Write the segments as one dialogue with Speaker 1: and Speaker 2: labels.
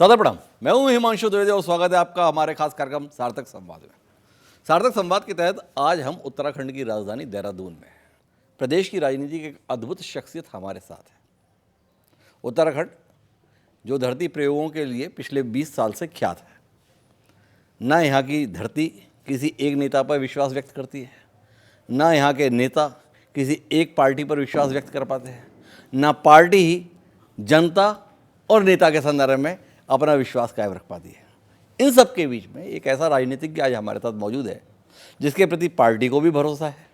Speaker 1: सादर प्रणाम। मैं हूं हिमांशु द्विवेदी और स्वागत है आपका हमारे खास कार्यक्रम सार्थक संवाद में। सार्थक संवाद के तहत आज हम उत्तराखंड की राजधानी देहरादून में हैं। प्रदेश की राजनीति की एक अद्भुत शख्सियत हमारे साथ है। उत्तराखंड जो धरती प्रयोगों के लिए पिछले 20 साल से ख्यात है। न यहाँ की धरती किसी एक नेता पर विश्वास व्यक्त करती है, न यहाँ के नेता किसी एक पार्टी पर विश्वास व्यक्त कर पाते हैं, न पार्टी ही जनता और नेता के संदर्भ में अपना विश्वास कायम रख पाती है। इन सब के बीच में एक ऐसा राजनीतिज्ञ आज हमारे साथ मौजूद है जिसके प्रति पार्टी को भी भरोसा है,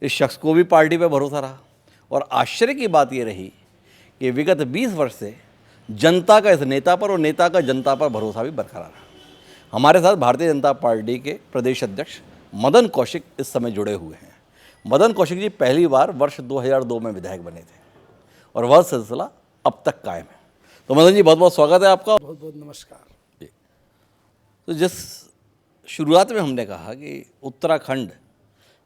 Speaker 1: इस शख्स को भी पार्टी पर भरोसा रहा। और आश्चर्य की बात ये रही कि विगत 20 वर्ष से जनता का इस नेता पर और नेता का जनता पर भरोसा भी बरकरार रहा। हमारे साथ भारतीय जनता पार्टी के प्रदेश अध्यक्ष मदन कौशिक इस समय जुड़े हुए हैं। मदन कौशिक जी पहली बार वर्ष 2002 में विधायक बने थे और वह सिलसिला अब तक कायम है। तो मदन जी बहुत बहुत स्वागत है आपका।
Speaker 2: बहुत बहुत नमस्कार
Speaker 1: जी। तो जिस शुरुआत में हमने कहा कि उत्तराखंड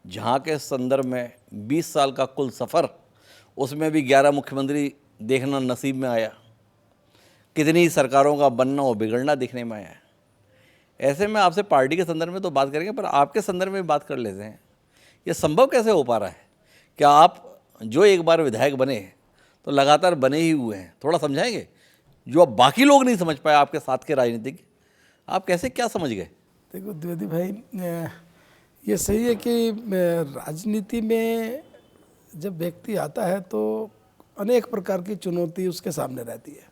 Speaker 1: जहाँ के संदर्भ में 20 साल का कुल सफ़र, उसमें भी 11 मुख्यमंत्री देखना नसीब में आया, कितनी सरकारों का बनना और बिगड़ना देखने में आया। ऐसे में आपसे पार्टी के संदर्भ में तो बात करेंगे, पर आपके संदर्भ में बात कर लेते हैं। ये संभव कैसे हो पा रहा है? क्या आप जो एक बार विधायक बने तो लगातार बने ही हुए हैं? थोड़ा समझाएंगे जो अब बाकी लोग नहीं समझ पाए आपके साथ के राजनीतिक, आप कैसे क्या समझ गए?
Speaker 2: देखो द्विवेदी भाई, ये सही है कि राजनीति में जब व्यक्ति आता है तो अनेक प्रकार की चुनौती उसके सामने रहती है।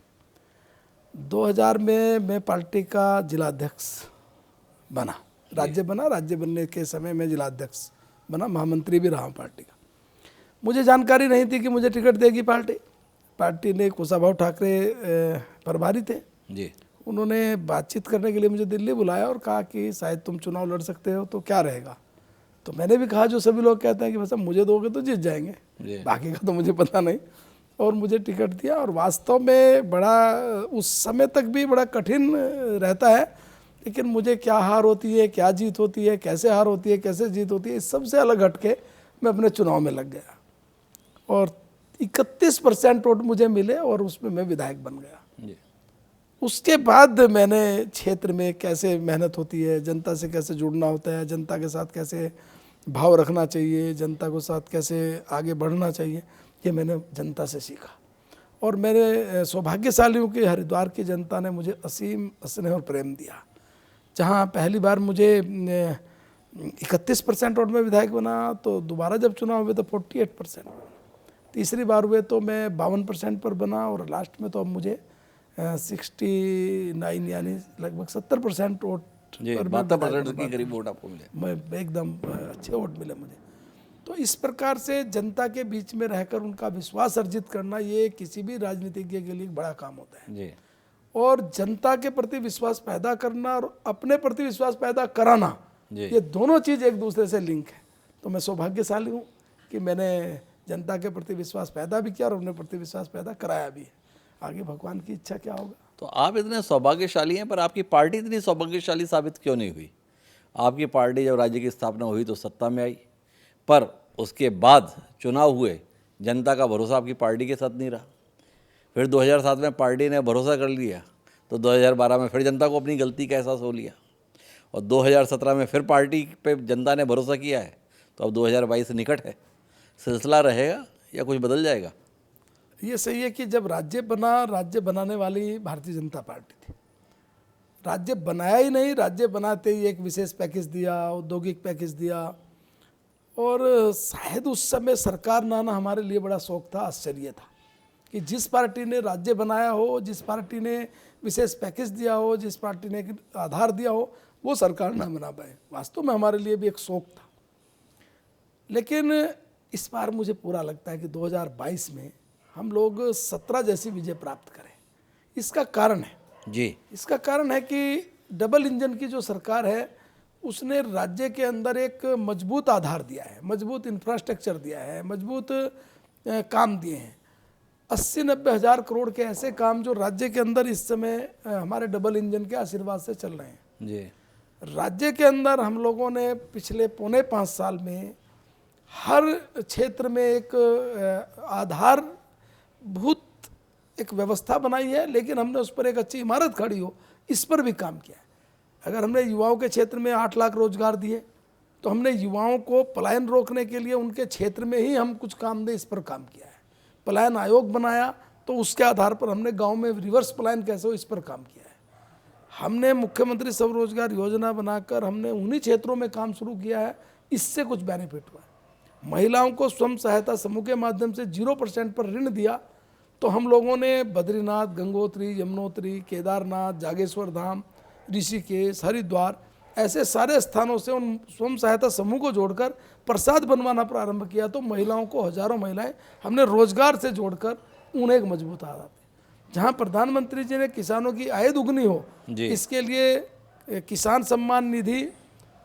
Speaker 2: 2000 में मैं पार्टी का जिलाध्यक्ष बना, राज्य बनने के समय मैं जिलाध्यक्ष बना, महामंत्री भी रहा हूँ पार्टी का। मुझे जानकारी नहीं थी कि मुझे टिकट देगी पार्टी ने। कुशाभाऊ ठाकरे प्रभारी थे
Speaker 1: जी।
Speaker 2: उन्होंने बातचीत करने के लिए मुझे दिल्ली बुलाया और कहा कि शायद तुम चुनाव लड़ सकते हो तो क्या रहेगा। तो मैंने भी कहा जो सभी लोग कहते हैं कि बस मुझे दोगे तो जीत जाएंगे, बाकी का तो मुझे पता नहीं। और मुझे टिकट दिया और वास्तव में बड़ा उस समय तक भी बड़ा कठिन रहता है, लेकिन मुझे क्या हार होती है, क्या जीत होती है, कैसे हार होती है, कैसे जीत होती है, इस सबसे अलग हटके मैं अपने चुनाव में लग गया और 31% वोट मुझे मिले और उसमें मैं विधायक बन गया।
Speaker 1: जी।
Speaker 2: उसके बाद मैंने क्षेत्र में कैसे मेहनत होती है, जनता से कैसे जुड़ना होता है, जनता के साथ कैसे भाव रखना चाहिए, जनता के साथ कैसे आगे बढ़ना चाहिए, ये मैंने जनता से सीखा। और मेरे सौभाग्यशाली हूँ कि हरिद्वार की जनता ने मुझे असीम स्नेह और प्रेम दिया। जहाँ पहली बार मुझे 31% वोट में विधायक बना, तो दोबारा जब चुनाव हुए तो 48%, तीसरी बार हुए तो मैं 52% पर बना और लास्ट में तो अब मुझे 69 यानी लगभग 70% वोट पर
Speaker 1: 72% के करीब वोट आपको मिले।
Speaker 2: मैं एकदम अच्छे वोट मिले मुझे। तो इस प्रकार से जनता के बीच में रहकर उनका विश्वास अर्जित करना, ये किसी भी राजनीतिज्ञ के लिए बड़ा काम होता है
Speaker 1: जी।
Speaker 2: और जनता के प्रति विश्वास पैदा करना और अपने प्रति विश्वास पैदा कराना, ये दोनों चीज़ एक दूसरे से लिंक है। तो मैं सौभाग्यशाली हूँ कि मैंने जनता के प्रति विश्वास पैदा भी किया और अपने प्रति विश्वास पैदा कराया भी है। आगे भगवान की इच्छा क्या होगा।
Speaker 1: तो आप इतने सौभाग्यशाली हैं, पर आपकी पार्टी इतनी सौभाग्यशाली साबित क्यों नहीं हुई? आपकी पार्टी जब राज्य की स्थापना हुई तो सत्ता में आई, पर उसके बाद चुनाव हुए, जनता का भरोसा आपकी पार्टी के साथ नहीं रहा। फिर 2007 में पार्टी ने भरोसा कर लिया तो 2012 में फिर जनता को अपनी गलती का एहसास हो लिया और 2017 में फिर पार्टी पे जनता ने भरोसा किया है। तो अब 2022 निकट है, सिलसिला रहेगा या कुछ बदल जाएगा?
Speaker 2: ये सही है कि जब राज्य बना, राज्य बनाने वाली भारतीय जनता पार्टी थी। राज्य बनाया ही नहीं, राज्य बनाते ही एक विशेष पैकेज दिया, औद्योगिक पैकेज दिया और शायद उस समय सरकार ना आना हमारे लिए बड़ा शौक था, आश्चर्य था कि जिस पार्टी ने राज्य बनाया हो, जिस पार्टी ने विशेष पैकेज दिया हो, जिस पार्टी ने आधार दिया हो, वो सरकार ना बना पाए। वास्तव में हमारे लिए भी एक शौक था। लेकिन इस बार मुझे पूरा लगता है कि 2022 में हम लोग 17 जैसी विजय प्राप्त करें। इसका कारण है
Speaker 1: जी,
Speaker 2: इसका कारण है कि डबल इंजन की जो सरकार है उसने राज्य के अंदर एक मजबूत आधार दिया है, मजबूत इंफ्रास्ट्रक्चर दिया है, मजबूत काम दिए हैं। 80-90 हज़ार करोड़ के ऐसे काम जो राज्य के अंदर इस समय हमारे डबल इंजन के आशीर्वाद से चल रहे हैं।
Speaker 1: जी।
Speaker 2: राज्य के अंदर हम लोगों ने पिछले 4.5 साल में हर क्षेत्र में एक आधारभूत एक व्यवस्था बनाई है, लेकिन हमने उस पर एक अच्छी इमारत खड़ी हो, इस पर भी काम किया है। अगर हमने युवाओं के क्षेत्र में 8 लाख रोजगार दिए, तो हमने युवाओं को पलायन रोकने के लिए उनके क्षेत्र में ही हम कुछ काम दें, इस पर काम किया है। पलायन आयोग बनाया, तो उसके आधार पर हमने गांव में रिवर्स पलायन कैसे हो, इस पर काम किया है। हमने मुख्यमंत्री स्वरोजगार योजना बनाकर हमने उन्हीं क्षेत्रों में काम शुरू किया है, इससे कुछ बेनिफिट हुआ है। महिलाओं को स्वयं सहायता समूह के माध्यम से 0% पर ऋण दिया, तो हम लोगों ने बद्रीनाथ, गंगोत्री, यमुनोत्री, केदारनाथ, जागेश्वर धाम, ऋषिकेश, हरिद्वार ऐसे सारे स्थानों से उन स्वयं सहायता समूह को जोड़कर प्रसाद बनवाना प्रारंभ किया। तो महिलाओं को, हजारों महिलाएं हमने रोजगार से जोड़कर उन्हें एक मजबूत आधार दी। जहां प्रधानमंत्री जी ने किसानों की आय दुगनी हो, इसके लिए किसान सम्मान निधि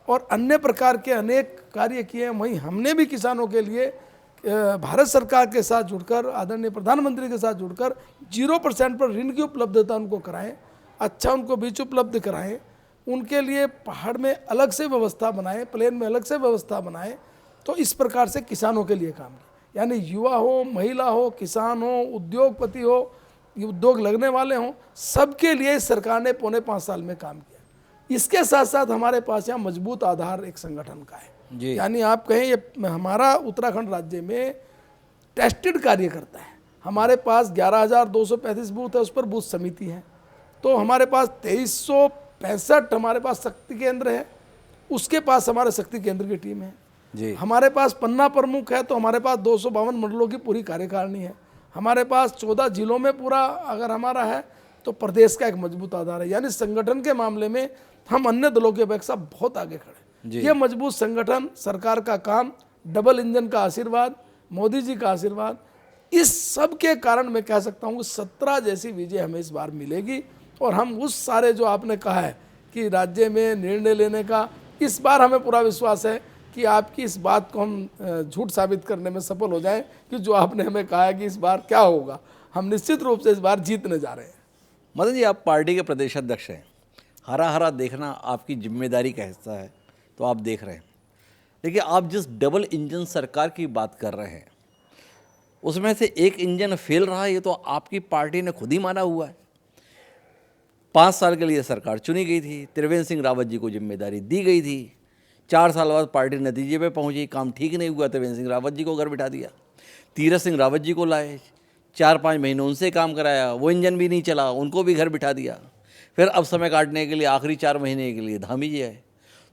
Speaker 2: और अन्य प्रकार के अनेक कार्य किए, वहीं हमने भी किसानों के लिए भारत सरकार के साथ जुड़कर, आदरणीय प्रधानमंत्री के साथ जुड़कर 0% पर ऋण की उपलब्धता उनको कराएं, अच्छा उनको बीज उपलब्ध कराएं, उनके लिए पहाड़ में अलग से व्यवस्था बनाएं, प्लेन में अलग से व्यवस्था बनाएं। तो इस प्रकार से किसानों के लिए काम किया, यानी युवा हो, महिला हो, किसान हो, उद्योगपति हो, उद्योग लगने वाले हों, सबके लिए सरकार ने 4.5 साल में काम किया। इसके साथ साथ हमारे पास यहाँ मजबूत आधार एक संगठन का है, यानी आप कहें ये हमारा उत्तराखंड राज्य में टेस्टेड कार्य करता है। हमारे पास 11,235 बूथ है, उस पर बूथ समिति है। तो हमारे पास 2365 हमारे पास शक्ति केंद्र है, उसके पास हमारे शक्ति केंद्र की टीम है जी। हमारे पास पन्ना प्रमुख है, तो हमारे पास 252 मंडलों की पूरी कार्यकारिणी है। हमारे पास 14 जिलों में पूरा अगर हमारा है, तो प्रदेश का एक मजबूत आधार है। यानी संगठन के मामले में हम अन्य दलों की अपेक्षा बहुत आगे खड़े। ये मजबूत संगठन, सरकार का काम, डबल इंजन का आशीर्वाद, मोदी जी का आशीर्वाद, इस सब के कारण मैं कह सकता हूँ 17 जैसी विजय हमें इस बार मिलेगी। और हम उस सारे जो आपने कहा है कि राज्य में निर्णय लेने का, इस बार हमें पूरा विश्वास है कि आपकी इस बात को हम झूठ साबित करने में सफल हो जाएं कि जो आपने हमें कहा है कि इस बार क्या होगा, हम निश्चित रूप से इस बार जीतने जा रहे हैं।
Speaker 1: मदन जी, आप पार्टी के प्रदेश अध्यक्ष हैं, हरा हरा देखना आपकी जिम्मेदारी का हिस्सा है, तो आप देख रहे हैं। देखिए, आप जिस डबल इंजन सरकार की बात कर रहे हैं, उसमें से एक इंजन फेल रहा है, ये तो आपकी पार्टी ने खुद ही माना हुआ है। 5 साल के लिए सरकार चुनी गई थी, त्रिवेंद्र सिंह रावत जी को जिम्मेदारी दी गई थी। 4 साल बाद पार्टी नतीजे पे पहुंची, काम ठीक नहीं हुआ, त्रिवेंद्र सिंह रावत जी को घर बिठा दिया। तीरथ सिंह रावत जी को लाए, 4-5 महीने उनसे काम कराया, वो इंजन भी नहीं चला, उनको भी घर बिठा दिया। फिर अब समय काटने के लिए आखिरी 4 महीने के लिए धामी जी आए।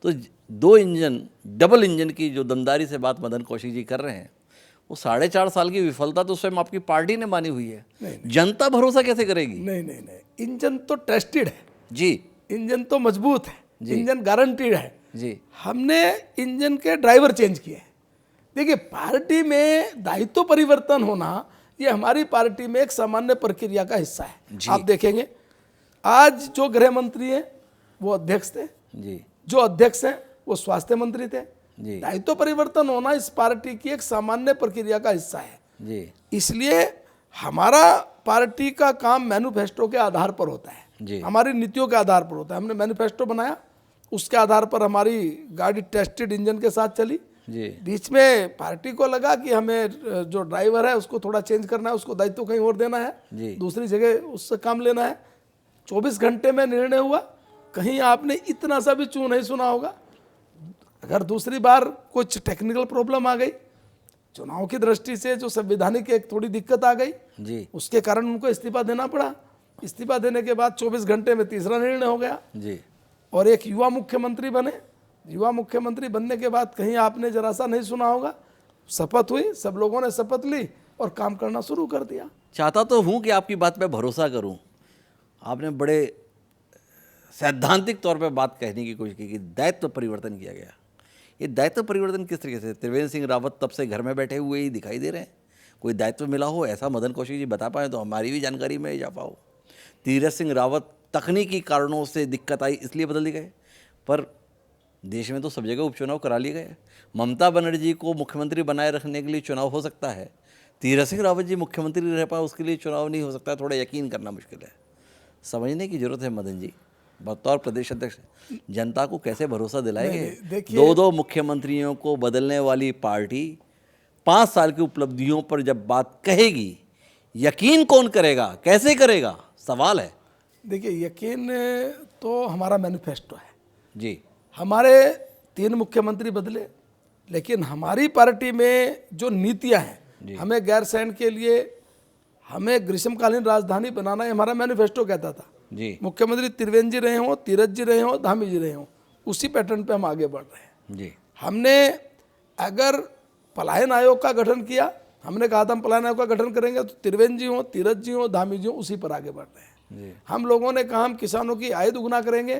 Speaker 1: तो 2 इंजन, डबल इंजन की जो दमदारी से बात मदन कौशिक जी कर रहे हैं, वो 4.5 साल की विफलता तो स्वयं आपकी पार्टी ने मानी हुई है। जनता भरोसा कैसे करेगी?
Speaker 2: नहीं, इंजन तो टेस्टेड है
Speaker 1: जी,
Speaker 2: इंजन तो मजबूत है, इंजन गारंटीड है
Speaker 1: जी।
Speaker 2: हमने इंजन के ड्राइवर चेंज किए। देखिए, पार्टी में दायित्व परिवर्तन होना, ये हमारी पार्टी में एक सामान्य प्रक्रिया का हिस्सा है। आप देखेंगे, आज जो गृह मंत्री हैं वो अध्यक्ष थे
Speaker 1: जी,
Speaker 2: जो अध्यक्ष हैं वो स्वास्थ्य मंत्री थे
Speaker 1: जी।
Speaker 2: दायित्व परिवर्तन होना इस पार्टी की एक सामान्य प्रक्रिया का हिस्सा है
Speaker 1: जी।
Speaker 2: इसलिए हमारा पार्टी का काम मैनिफेस्टो के आधार पर होता है
Speaker 1: जी।
Speaker 2: हमारी नीतियों के आधार पर होता है। हमने मैनिफेस्टो बनाया, उसके आधार पर हमारी गाड़ी टेस्टेड इंजन के साथ चली
Speaker 1: जी।
Speaker 2: बीच में पार्टी को लगा कि हमें जो ड्राइवर है उसको थोड़ा चेंज करना है, उसको दायित्व कहीं और देना है
Speaker 1: जी।
Speaker 2: दूसरी जगह उससे काम लेना है। 24 घंटे में निर्णय हुआ। कहीं आपने इतना सा भी चू नहीं सुना होगा। अगर दूसरी बार कुछ टेक्निकल प्रॉब्लम आ गई, चुनाव की दृष्टि से जो संवैधानिक एक थोड़ी दिक्कत आ गई
Speaker 1: जी।
Speaker 2: उसके कारण उनको इस्तीफा देना पड़ा। इस्तीफा देने के बाद 24 घंटे में तीसरा निर्णय हो गया
Speaker 1: जी।
Speaker 2: और एक युवा मुख्यमंत्री बने। युवा मुख्यमंत्री बनने के बाद कहीं आपने जरा सा नहीं सुना होगा, शपथ हुई, सब लोगों ने शपथ ली और काम करना शुरू कर दिया।
Speaker 1: चाहता तो हूँ कि आपकी बात पे भरोसा करूँ। आपने बड़े सैद्धांतिक तौर पे बात कहने की कोशिश की कि दायित्व परिवर्तन किया गया। ये दायित्व परिवर्तन किस तरीके से? त्रिवेंद्र सिंह रावत तब से घर में बैठे हुए ही दिखाई दे रहे हैं। कोई दायित्व मिला हो ऐसा मदन कौशिक जी बता पाएँ तो हमारी भी जानकारी में इजाफा हो। तीरथ सिंह रावत तकनीकी कारणों से दिक्कत आई इसलिए बदल गए, पर देश में तो सब जगह उपचुनाव करा लिए गए। ममता बनर्जी को मुख्यमंत्री बनाए रखने के लिए चुनाव हो सकता है, तीरथ सिंह रावत जी मुख्यमंत्री रह पाए उसके लिए चुनाव नहीं हो सकता। थोड़ा यकीन करना मुश्किल है। समझने की जरूरत है मदन जी, बतौर प्रदेश अध्यक्ष जनता को कैसे भरोसा दिलाएंगे? 2-2 मुख्यमंत्रियों को बदलने वाली पार्टी 5 साल की उपलब्धियों पर जब बात कहेगी, यकीन कौन करेगा, कैसे करेगा, सवाल है।
Speaker 2: देखिए, यकीन तो हमारा मैनिफेस्टो है।
Speaker 1: जी
Speaker 2: हमारे 3 मुख्यमंत्री बदले, लेकिन हमारी पार्टी में जो नीतियां हैं, हमें गैरसैंण के लिए हमें ग्रीष्मकालीन राजधानी बनाना है, हमारा मैनिफेस्टो कहता था।
Speaker 1: जी
Speaker 2: मुख्यमंत्री त्रिवेंद्र जी रहे हों, तीरथ जी रहे हों, धामी जी रहे हों, उसी पैटर्न पे हम आगे बढ़ रहे हैं।
Speaker 1: जी
Speaker 2: हमने अगर पलायन आयोग का गठन किया, हमने कहा था हम पलायन आयोग का गठन करेंगे, तो त्रिवेंद्र जी हों, तीरथ जी हों, धामी जी हों, उसी पर आगे बढ़ रहे हैं।
Speaker 1: जी
Speaker 2: हम लोगों ने कहा हम किसानों की आय दुगना करेंगे,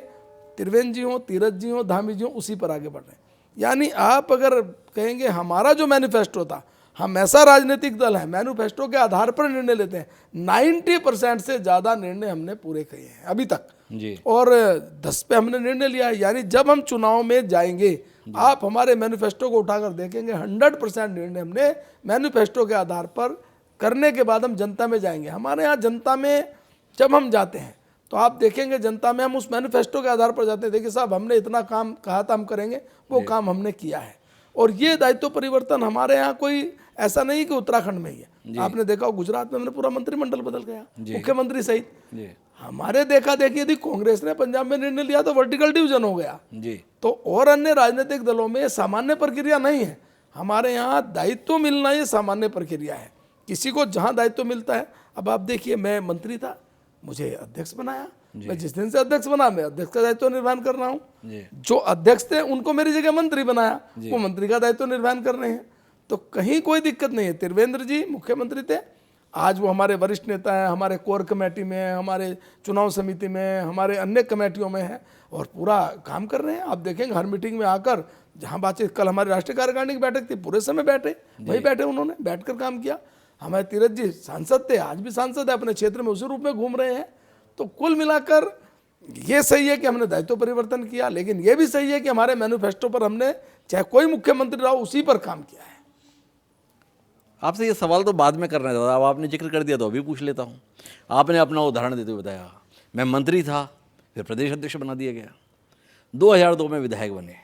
Speaker 2: त्रिवेंद्र जी हों, तीरथ जी हों, धामी जी हों, उसी पर आगे बढ़ रहे हैं। यानी आप अगर कहेंगे हमारा जो मैनिफेस्टो था, हम ऐसा राजनीतिक दल है मैनिफेस्टो के आधार पर निर्णय लेते हैं। 90% से ज़्यादा निर्णय हमने पूरे किए हैं अभी तक,
Speaker 1: जी
Speaker 2: और 10 पे हमने निर्णय लिया है। यानी जब हम चुनाव में जाएंगे, आप हमारे मैनिफेस्टो को उठाकर देखेंगे, 100% निर्णय हमने मैनिफेस्टो के आधार पर करने के बाद हम जनता में जाएंगे। हमारे यहाँ जनता में जब हम जाते हैं तो आप देखेंगे जनता में हम उस मैनिफेस्टो के आधार पर जाते हैं। देखिए साहब, हमने इतना काम कहा था हम करेंगे, वो काम हमने किया है। और ये दायित्व परिवर्तन हमारे यहाँ कोई ऐसा नहीं कि उत्तराखंड में ही है। आपने देखा गुजरात में हमने पूरा मंत्रिमंडल बदल गया, मुख्यमंत्री सहित।
Speaker 1: जी
Speaker 2: हमारे देखा देखी यदि कांग्रेस ने पंजाब में निर्णय लिया तो वर्टिकल डिवीजन हो गया।
Speaker 1: जी
Speaker 2: तो और अन्य राजनीतिक दलों में सामान्य प्रक्रिया नहीं है, हमारे यहाँ दायित्व मिलना ये सामान्य प्रक्रिया है। किसी को जहाँ दायित्व मिलता है, अब आप देखिए, मैं मंत्री था, मुझे अध्यक्ष बनाया, मैं जिस दिन से अध्यक्ष बना, मैं अध्यक्ष का दायित्व निर्वहन कर रहा हूँ। जो अध्यक्ष थे उनको मेरी जगह मंत्री बनाया, वो मंत्री का दायित्व निर्वहन कर रहे हैं। तो कहीं कोई दिक्कत नहीं है। त्रिवेंद्र जी मुख्यमंत्री थे, आज वो हमारे वरिष्ठ नेता हैं, हमारे कोर कमेटी में हैं, हमारे चुनाव समिति में, हमारे अन्य कमेटियों में हैं, और पूरा काम कर रहे हैं। आप देखेंगे हर मीटिंग में आकर, जहाँ बातचीत, कल हमारी राष्ट्रीय कार्यकारिणी की बैठक थी, पूरे समय बैठे, वही बैठे, उन्होंने बैठकर काम किया। हमारे तीरथ जी सांसद थे, आज भी सांसद है, अपने क्षेत्र में उसी रूप में घूम रहे हैं। तो कुल मिलाकर ये सही है कि हमने दायित्व परिवर्तन किया, लेकिन ये भी सही है कि हमारे मैनिफेस्टो पर हमने, चाहे कोई मुख्यमंत्री रहा, उसी पर काम किया है।
Speaker 1: आपसे ये सवाल तो बाद में करना था, अब आपने जिक्र कर दिया तो अभी पूछ लेता हूँ। आपने अपना उदाहरण देते हुए बताया, मैं मंत्री था, फिर प्रदेश अध्यक्ष बना दिया गया, 2002 में विधायक बने,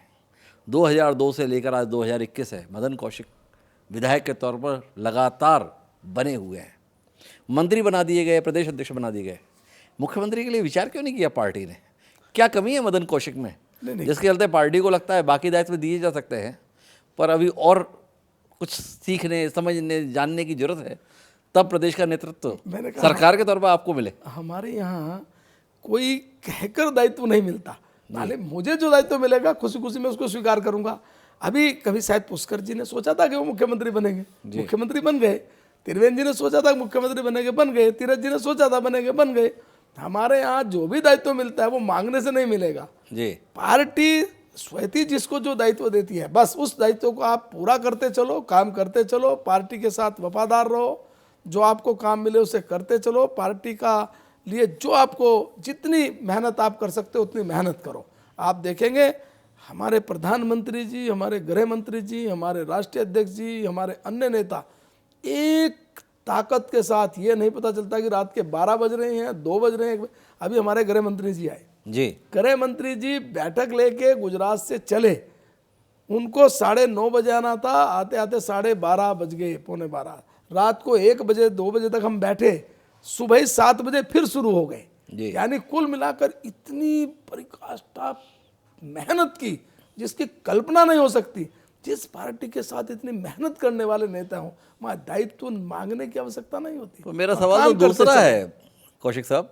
Speaker 1: 2002 से लेकर आज 2021 है, मदन कौशिक विधायक के तौर पर लगातार बने हुए हैं, मंत्री बना दिए गए, प्रदेश अध्यक्ष बना दिए गए। मुख्यमंत्री के लिए विचार क्यों नहीं किया पार्टी ने? क्या कमी है मदन कौशिक में, जिसके चलते पार्टी को लगता है बाकी दायित्व दिए जा सकते हैं, पर अभी और कुछ सीखने, समझने, जानने की जरूरत है, तब प्रदेश का नेतृत्व सरकार के तौर पर आपको मिले?
Speaker 2: हमारे यहाँ कोई कहकर दायित्व नहीं मिलता, नाले मुझे जो दायित्व मिलेगा खुशी खुशी मैं उसको स्वीकार करूंगा। अभी कभी शायद पुष्कर जी ने सोचा था कि वो मुख्यमंत्री बनेंगे, मुख्यमंत्री बन गए। त्रिवेंद्र जी ने सोचा था मुख्यमंत्री बनेंगे, बन गए। तीरथ जी ने सोचा था बनेंगे, बन गए। हमारे यहाँ जो भी दायित्व मिलता है वो मांगने से नहीं मिलेगा
Speaker 1: जी।
Speaker 2: पार्टी स्वयं जिसको जो दायित्व देती है, बस उस दायित्व को आप पूरा करते चलो, काम करते चलो, पार्टी के साथ वफादार रहो, जो आपको काम मिले उसे करते चलो, पार्टी का लिए जो आपको जितनी मेहनत आप कर सकते हो उतनी मेहनत करो। आप देखेंगे हमारे प्रधानमंत्री जी, हमारे गृह मंत्री जी, हमारे राष्ट्रीय अध्यक्ष जी, हमारे अन्य नेता एक ताकत के साथ, ये नहीं पता चलता कि रात के 12 बज रहे हैं, 2 बज रहे हैं। अभी हमारे गृह मंत्री जी आए
Speaker 1: जी,
Speaker 2: गृह मंत्री जी बैठक लेके गुजरात से चले, उनको 9:30 बजे आना था, आते आते 12:30 बज गए, 11:45। रात को 1 बजे 2 बजे तक हम बैठे, सुबह ही 7 बजे फिर शुरू हो गए। यानी कुल मिलाकर इतनी परिकाष्ठा मेहनत की जिसकी कल्पना नहीं हो सकती। जिस पार्टी के साथ इतनी मेहनत करने वाले नेता हों, वहाँ दायित्व मांगने की आवश्यकता नहीं होती।
Speaker 1: तो मेरा सवाल तो दूसरा है कौशिक साहब,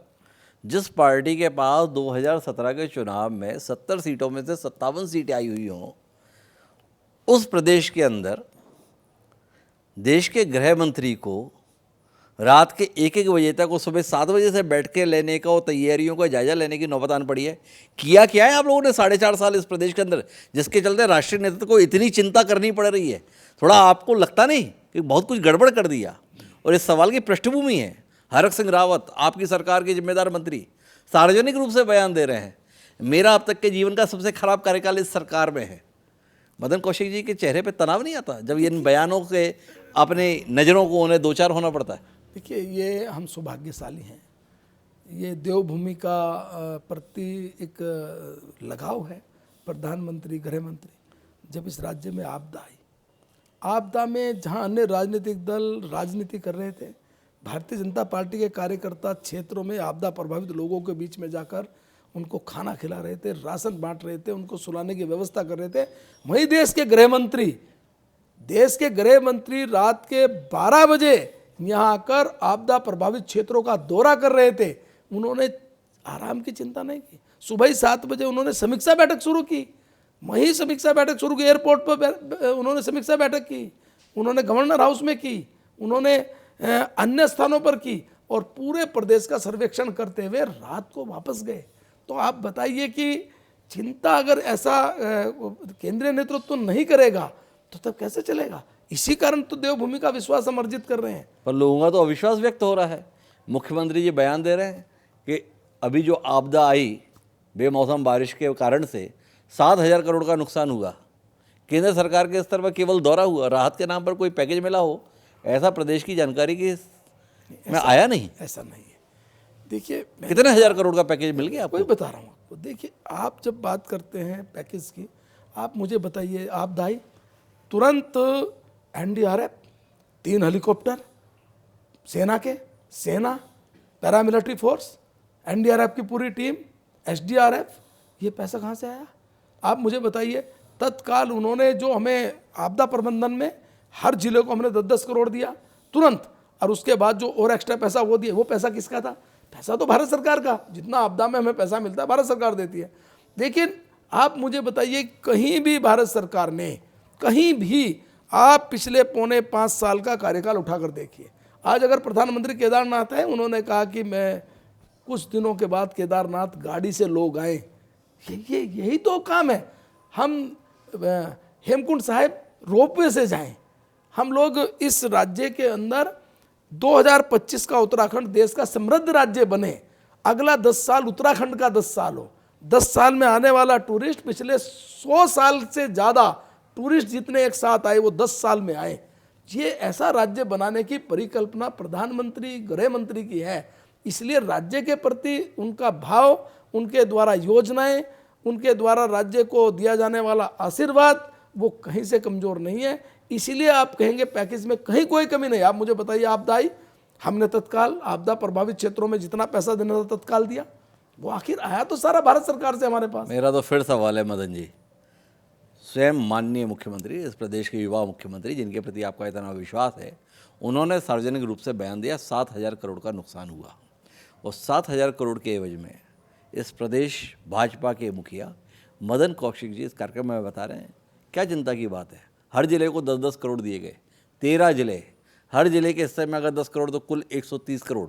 Speaker 1: जिस पार्टी के पास 2017 के चुनाव में 70 सीटों में से 57 सीटें आई हुई हों, उस प्रदेश के अंदर देश के गृह मंत्री को रात के 1-1 बजे तक और सुबह 7 बजे से बैठ के लेने का और तैयारियों का जायजा लेने की नौबत आन पड़ी है। किया क्या है आप लोगों ने 4.5 साल इस प्रदेश के अंदर, जिसके चलते राष्ट्रीय नेतृत्व को इतनी चिंता करनी पड़ रही है? थोड़ा आपको लगता नहीं कि बहुत कुछ गड़बड़ कर दिया? और इस सवाल की पृष्ठभूमि है, हरक सिंह रावत, आपकी सरकार के जिम्मेदार मंत्री, सार्वजनिक रूप से बयान दे रहे हैं, मेरा अब तक के जीवन का सबसे खराब कार्यकाल इस सरकार में है। मदन कौशिक जी के चेहरे पे तनाव नहीं आता जब इन बयानों से अपने नज़रों को उन्हें दो चार होना पड़ता है?
Speaker 2: देखिए, ये हम सौभाग्यशाली हैं, ये देवभूमि का प्रति एक लगाव है। प्रधानमंत्री, गृह मंत्री, जब इस राज्य में आपदा आई, आपदा में जहाँ अन्य राजनीतिक दल राजनीति कर रहे थे, भारतीय जनता पार्टी के कार्यकर्ता क्षेत्रों में आपदा प्रभावित लोगों के बीच में जाकर उनको खाना खिला रहे थे, राशन बांट रहे थे, उनको सुलाने की व्यवस्था कर रहे थे। वहीं देश के गृह मंत्री रात के 12 बजे यहाँ आकर आपदा प्रभावित क्षेत्रों का दौरा कर रहे थे। उन्होंने आराम की चिंता नहीं की। सुबह ही 7 बजे उन्होंने समीक्षा बैठक शुरू की, वहीं समीक्षा बैठक शुरू की, एयरपोर्ट पर उन्होंने समीक्षा बैठक की, उन्होंने गवर्नर हाउस में की, उन्होंने अन्य स्थानों पर की और पूरे प्रदेश का सर्वेक्षण करते हुए रात को वापस गए। तो आप बताइए कि चिंता अगर ऐसा केंद्रीय नेतृत्व नहीं करेगा तो तब कैसे चलेगा? इसी कारण तो देवभूमि का विश्वास हम अर्जित कर रहे हैं।
Speaker 1: पर लोगों का तो अविश्वास व्यक्त हो रहा है। मुख्यमंत्री जी बयान दे रहे हैं कि अभी जो आपदा आई बेमौसम बारिश के कारण से 7,000 करोड़ का नुकसान हुआ। केंद्र सरकार के स्तर पर केवल दौरा हुआ, राहत के नाम पर कोई पैकेज मिला हो, ऐसा प्रदेश की जानकारी की में आया नहीं।
Speaker 2: ऐसा नहीं है। देखिए,
Speaker 1: कितने हजार करोड़ का पैकेज मिल गया आपको?
Speaker 2: वही बता रहा हूँ आपको। देखिए, आप जब बात करते हैं पैकेज की, आप मुझे बताइए, आपदा आई तुरंत NDRF, 3 हेलीकॉप्टर, सेना, पैरामिलिट्री फोर्स, NDRF की पूरी टीम, SDRF, ये पैसा कहाँ से आया? आप मुझे बताइए। तत्काल उन्होंने जो हमें आपदा प्रबंधन में हर जिले को हमने 10-10 करोड़ दिया तुरंत, और उसके बाद जो और एक्स्ट्रा पैसा वो दिए, वो पैसा किसका था? पैसा तो भारत सरकार का। जितना आपदा में हमें पैसा मिलता है भारत सरकार देती है। लेकिन आप मुझे बताइए, कहीं भी भारत सरकार ने, कहीं भी आप पिछले 4.5 साल का कार्यकाल उठाकर देखिए। आज अगर प्रधानमंत्री केदारनाथ है, उन्होंने कहा कि मैं कुछ दिनों के बाद केदारनाथ गाड़ी से लोग आए, यही तो काम है। हम हेमकुंड साहिब रोपवे से जाएं। हम लोग इस राज्य के अंदर 2025 का उत्तराखंड देश का समृद्ध राज्य बने। अगला 10 साल उत्तराखंड का 10 साल हो। 10 साल में आने वाला टूरिस्ट पिछले 100 साल से ज़्यादा टूरिस्ट जितने एक साथ आए वो 10 साल में आए। ये ऐसा राज्य बनाने की परिकल्पना प्रधानमंत्री, गृह मंत्री की है। इसलिए राज्य के प्रति उनका भाव, उनके द्वारा योजनाएं, उनके द्वारा राज्य को दिया जाने वाला आशीर्वाद वो कहीं से कमज़ोर नहीं है। इसीलिए आप कहेंगे पैकेज में कहीं कोई कमी नहीं। आप मुझे बताइए, आपदा आई, हमने तत्काल आपदा प्रभावित क्षेत्रों में जितना पैसा देना था तत्काल दिया। वो आखिर आया तो सारा भारत सरकार से हमारे पास।
Speaker 1: मेरा तो फिर सवाल है मदन जी, स्वयं माननीय मुख्यमंत्री, इस प्रदेश के युवा मुख्यमंत्री जिनके प्रति आपका इतना विश्वास है, उन्होंने सार्वजनिक रूप से बयान दिया 7,000 करोड़ का नुकसान हुआ। और 7,000 करोड़ के एवज में इस प्रदेश भाजपा के मुखिया मदन कौशिक जी इस कार्यक्रम में बता रहे हैं, क्या चिंता की बात है। हर जिले को 10-10 करोड़ दिए गए, 13 जिले, हर जिले के हिस्से में अगर 10 करोड़ तो कुल 130 करोड़,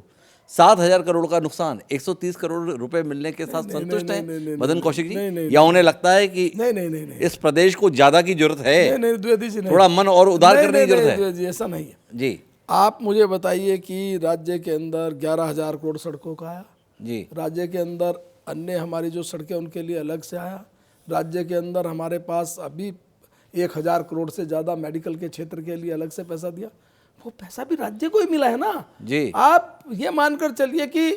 Speaker 1: 7,000 करोड़ का नुकसान, 130 करोड़ रुपए मिलने के साथ संतुष्ट हैं मदन कौशिक जी? या उन्हें लगता है कि
Speaker 2: नहीं,
Speaker 1: इस प्रदेश को ज्यादा की जरूरत है,
Speaker 2: द्विवेदी जी,
Speaker 1: थोड़ा मन और उदार करने की जरूरत है?
Speaker 2: जी, ऐसा नहीं है
Speaker 1: जी।
Speaker 2: आप मुझे बताइए कि राज्य के अंदर 11,000 करोड़ सड़कों का आया
Speaker 1: जी।
Speaker 2: राज्य के अंदर अन्य हमारी जो सड़कें उनके लिए अलग से आया। राज्य के अंदर हमारे पास अभी 1,000 करोड़ से ज़्यादा मेडिकल के क्षेत्र के लिए अलग से पैसा दिया। वो पैसा भी राज्य को ही मिला है ना
Speaker 1: जी।
Speaker 2: आप ये मानकर चलिए कि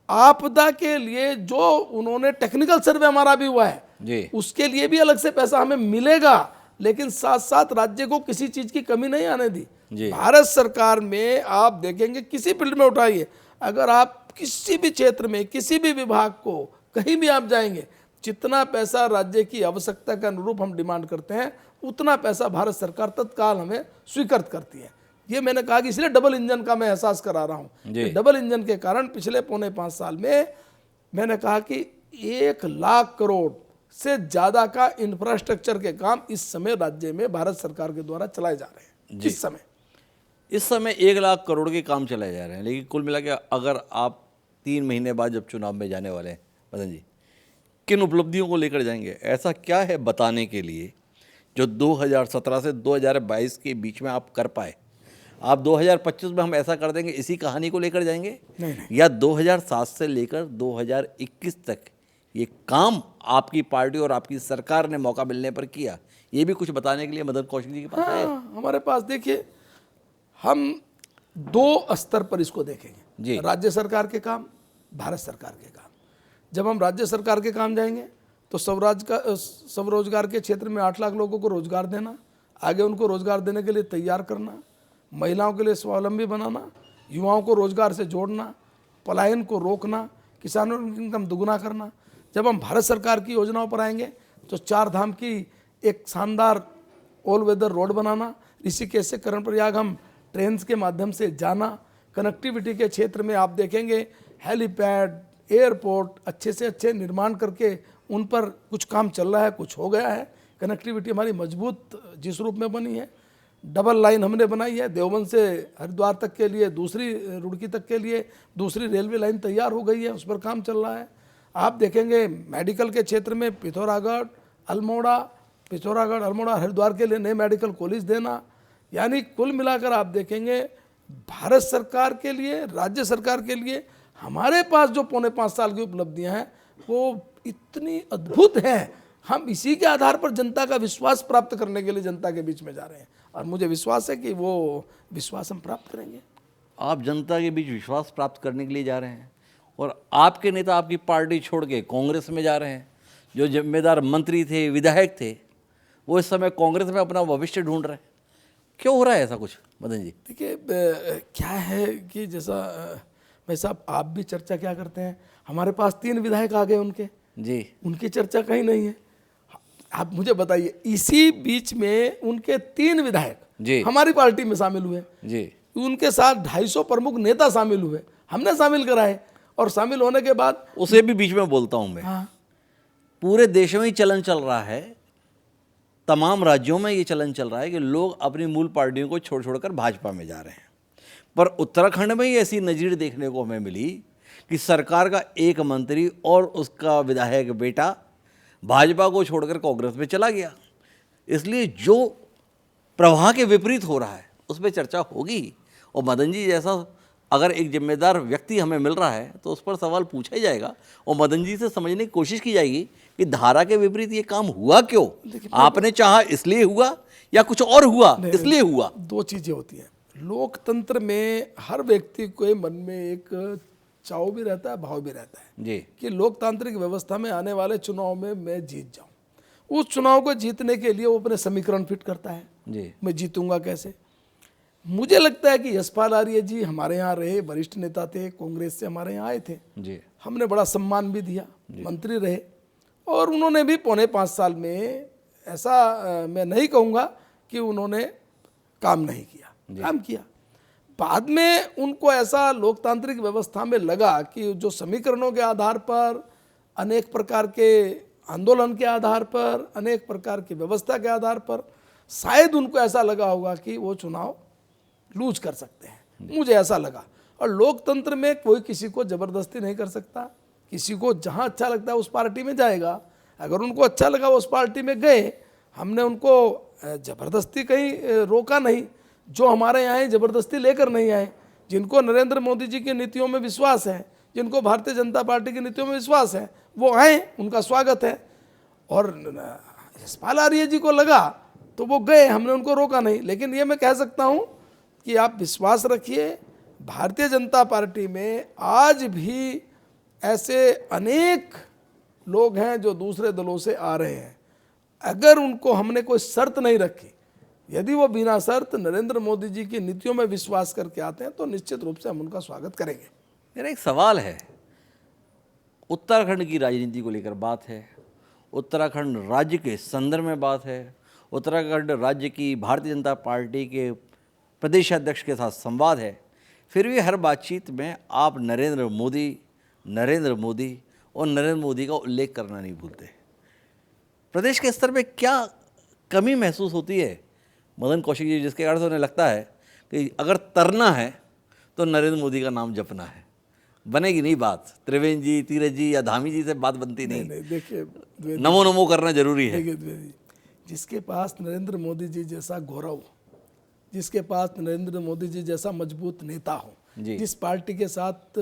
Speaker 2: आपदा के लिए जो उन्होंने टेक्निकल सर्वे हमारा भी हुआ है
Speaker 1: जी,
Speaker 2: उसके लिए भी अलग से पैसा हमें मिलेगा। लेकिन साथ साथ राज्य को किसी चीज़ की कमी नहीं आने दी। भारत सरकार में आप देखेंगे, किसी फील्ड में उठाइए, अगर आप किसी भी क्षेत्र में, किसी भी विभाग को कहीं भी आप जाएंगे, जितना पैसा राज्य की आवश्यकता के अनुरूप हम डिमांड करते हैं उतना पैसा भारत सरकार तत्काल हमें स्वीकृत करती है। ये मैंने कहा कि इसलिए डबल इंजन का मैं एहसास करा रहा हूँ। डबल इंजन के कारण पिछले 4.5 साल में मैंने कहा कि 1,00,000 करोड़ से ज़्यादा का इंफ्रास्ट्रक्चर के काम इस समय राज्य में भारत सरकार के द्वारा चलाए जा रहे हैं। इस समय
Speaker 1: 1,00,000 करोड़ के काम चलाए जा रहे हैं। लेकिन कुल मिला के अगर आप 3 महीने बाद जब चुनाव में जाने वाले हैं मदन जी, किन उपलब्धियों को लेकर जाएंगे? ऐसा क्या है बताने के लिए जो 2017 से 2022 के बीच में आप कर पाए? आप 2025 में हम ऐसा कर देंगे, इसी कहानी को लेकर जाएंगे?
Speaker 2: नहीं।
Speaker 1: या 2007 से लेकर 2021 तक ये काम आपकी पार्टी और आपकी सरकार ने मौका मिलने पर किया, ये भी कुछ बताने के लिए मदन कौशिक जी के पास है?
Speaker 2: हमारे पास देखिए, हम 2 स्तर पर इसको देखेंगे
Speaker 1: जी।
Speaker 2: राज्य सरकार के काम, भारत सरकार के काम। जब हम राज्य सरकार के काम जाएंगे तो स्वरोजगार के क्षेत्र में 8 लाख लोगों को रोजगार देना, आगे उनको रोजगार देने के लिए तैयार करना, महिलाओं के लिए स्वावलंबी बनाना, युवाओं को रोजगार से जोड़ना, पलायन को रोकना, किसानों की इनकम दुगुना करना। जब हम भारत सरकार की योजनाओं पर आएंगे तो 4 धाम की एक शानदार ऑल वेदर रोड बनाना, ऋषिकेश से कर्णप्रयाग हम ट्रेन के माध्यम से जाना, कनेक्टिविटी के क्षेत्र में आप देखेंगे हेलीपैड, एयरपोर्ट अच्छे से अच्छे निर्माण करके उन पर कुछ काम चल रहा है, कुछ हो गया है। कनेक्टिविटी हमारी मजबूत जिस रूप में बनी है, डबल लाइन हमने बनाई है, देवबंद से हरिद्वार तक के लिए, दूसरी रुड़की तक के लिए दूसरी रेलवे लाइन तैयार हो गई है, उस पर काम चल रहा है। आप देखेंगे मेडिकल के क्षेत्र में पिथौरागढ़, अल्मोड़ा, हरिद्वार के लिए नए मेडिकल कॉलेज देना। यानी कुल मिलाकर आप देखेंगे भारत सरकार के लिए, राज्य सरकार के लिए हमारे पास जो 4.25 साल की उपलब्धियां हैं वो इतनी अद्भुत हैं। हम इसी के आधार पर जनता का विश्वास प्राप्त करने के लिए जनता के बीच में जा रहे हैं और मुझे विश्वास है कि वो विश्वास हम प्राप्त करेंगे।
Speaker 1: आप जनता के बीच विश्वास प्राप्त करने के लिए जा रहे हैं और आपके नेता आपकी पार्टी छोड़ के कांग्रेस में जा रहे हैं। जो जिम्मेदार मंत्री थे, विधायक थे, वो इस समय कांग्रेस में अपना भविष्य ढूंढ रहे हैं। क्यों हो रहा है ऐसा कुछ मदन जी?
Speaker 2: देखिए क्या है कि जैसा भाई साहब आप भी चर्चा क्या करते हैं, हमारे पास 3 विधायक आ गए उनके
Speaker 1: जी,
Speaker 2: उनकी चर्चा कहीं नहीं है। आप मुझे बताइए, इसी बीच में उनके 3 विधायक
Speaker 1: जी
Speaker 2: हमारी पार्टी में शामिल हुए
Speaker 1: जी,
Speaker 2: उनके साथ 250 प्रमुख नेता शामिल हुए, हमने शामिल कराए और शामिल होने के बाद
Speaker 1: उसे भी बीच में बोलता हूं मैं।
Speaker 2: हाँ
Speaker 1: पूरे देश में ही चलन चल रहा है, तमाम राज्यों में ये चलन चल रहा है कि लोग अपनी मूल पार्टियों को छोड़ छोड़कर भाजपा में जा रहे हैं। पर उत्तराखंड में ही ऐसी नज़ीर देखने को हमें मिली कि सरकार का एक मंत्री और उसका विधायक बेटा भाजपा को छोड़कर कांग्रेस में चला गया। इसलिए जो प्रवाह के विपरीत हो रहा है उस पर चर्चा होगी। और मदन जी जैसा अगर एक जिम्मेदार व्यक्ति हमें मिल रहा है तो उस पर सवाल पूछा ही जाएगा और मदन जी से समझने की कोशिश की जाएगी कि धारा के विपरीत ये काम हुआ क्यों। आपने चाहा इसलिए हुआ या कुछ और हुआ इसलिए हुआ?
Speaker 2: 2 चीज़ें होती हैं लोकतंत्र में। हर व्यक्ति के मन में एक चाव भी रहता है, भाव भी रहता है
Speaker 1: जी
Speaker 2: कि लोकतांत्रिक व्यवस्था में आने वाले चुनाव में मैं जीत जाऊं। उस चुनाव को जीतने के लिए वो अपने समीकरण फिट करता है,
Speaker 1: जी
Speaker 2: मैं जीतूंगा कैसे। मुझे लगता है कि यशपाल आर्य जी हमारे यहाँ रहे, वरिष्ठ नेता थे, कांग्रेस से हमारे यहाँ आए थे,
Speaker 1: जी
Speaker 2: हमने बड़ा सम्मान भी दिया, मंत्री रहे और उन्होंने भी 4.25 साल में ऐसा मैं नहीं कहूँगा कि उन्होंने काम नहीं किया, काम किया। बाद में उनको ऐसा लोकतांत्रिक व्यवस्था में लगा कि जो समीकरणों के आधार पर, अनेक प्रकार के आंदोलन के आधार पर, अनेक प्रकार की व्यवस्था के आधार पर शायद उनको ऐसा लगा होगा कि वो चुनाव लूज कर सकते हैं। मुझे ऐसा लगा। और लोकतंत्र में कोई किसी को जबरदस्ती नहीं कर सकता, किसी को जहां अच्छा लगता है उस पार्टी में जाएगा। अगर उनको अच्छा लगा वो उस पार्टी में गए, हमने उनको जबरदस्ती कहीं रोका नहीं। जो हमारे यहाँ है जबरदस्ती लेकर नहीं आए। जिनको नरेंद्र मोदी जी की नीतियों में विश्वास है, जिनको भारतीय जनता पार्टी की नीतियों में विश्वास है, वो आए, उनका स्वागत है। और यशपाल आर्य जी को लगा तो वो गए, हमने उनको रोका नहीं। लेकिन ये मैं कह सकता हूँ कि आप विश्वास रखिए, भारतीय जनता पार्टी में आज भी ऐसे अनेक लोग हैं जो दूसरे दलों से आ रहे हैं। अगर उनको हमने कोई शर्त नहीं रखी, यदि वो बिना शर्त नरेंद्र मोदी जी की नीतियों में विश्वास करके आते हैं तो निश्चित रूप से हम उनका स्वागत करेंगे।
Speaker 1: मेरा एक सवाल है, उत्तराखंड की राजनीति को लेकर बात है, उत्तराखंड राज्य के संदर्भ में बात है, उत्तराखंड राज्य की भारतीय जनता पार्टी के प्रदेशाध्यक्ष के साथ संवाद है, फिर भी हर बातचीत में आप नरेंद्र मोदी और नरेंद्र मोदी का उल्लेख करना नहीं भूलते। प्रदेश के स्तर पे क्या कमी महसूस होती है मदन कौशिक जी, जिसके कारण से उन्हें लगता है कि अगर तरना है तो नरेंद्र मोदी का नाम जपना है? बनेगी नहीं बात, त्रिवेंद्र जी, तीरथ जी या धामी जी से बात बनती नहीं।
Speaker 2: देखिए,
Speaker 1: नमो नमो करना जरूरी है।
Speaker 2: जिसके पास नरेंद्र मोदी जी जैसा गौरव, जिसके पास नरेंद्र मोदी जी जैसा मजबूत नेता हो, जिस पार्टी के साथ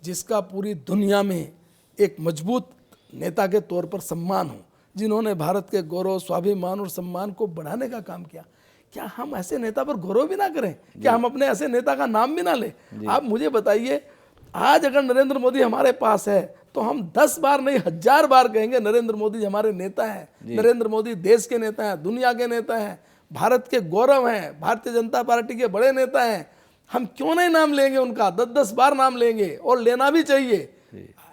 Speaker 2: जिसका पूरी दुनिया में एक मजबूत नेता के तौर पर सम्मान हो, जिन्होंने भारत के गौरव, स्वाभिमान और सम्मान को बढ़ाने का काम किया, क्या हम ऐसे नेता पर गौरव भी ना करें? क्या हम अपने ऐसे नेता का नाम भी ना लें? आप मुझे बताइए, आज अगर नरेंद्र मोदी हमारे पास है तो हम 10 बार नहीं 1000 बार कहेंगे नरेंद्र मोदी हमारे नेता हैं, नरेंद्र मोदी देश के नेता हैं, दुनिया के नेता हैं, भारत के गौरव हैं, भारतीय जनता पार्टी के बड़े नेता हैं। हम क्यों नहीं नाम लेंगे उनका, 10-10 बार नाम लेंगे और लेना भी चाहिए।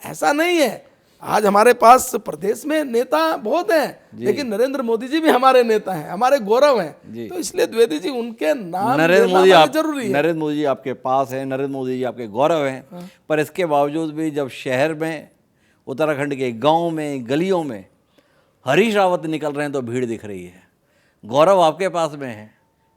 Speaker 2: ऐसा नहीं है, आज हमारे पास प्रदेश में नेता बहुत हैं, लेकिन नरेंद्र मोदी जी भी हमारे नेता हैं, हमारे गौरव हैं। तो इसलिए द्विवेदी जी उनके नाम
Speaker 1: नरेंद्र मोदी
Speaker 2: लेना
Speaker 1: आप
Speaker 2: जरूरी है।
Speaker 1: नरेंद्र मोदी जी आपके पास हैं, नरेंद्र मोदी जी आपके गौरव हैं, पर इसके बावजूद भी जब शहर में, उत्तराखंड के गांव में, गलियों में हरीश रावत निकल रहे हैं तो भीड़ दिख रही है। गौरव आपके पास में है,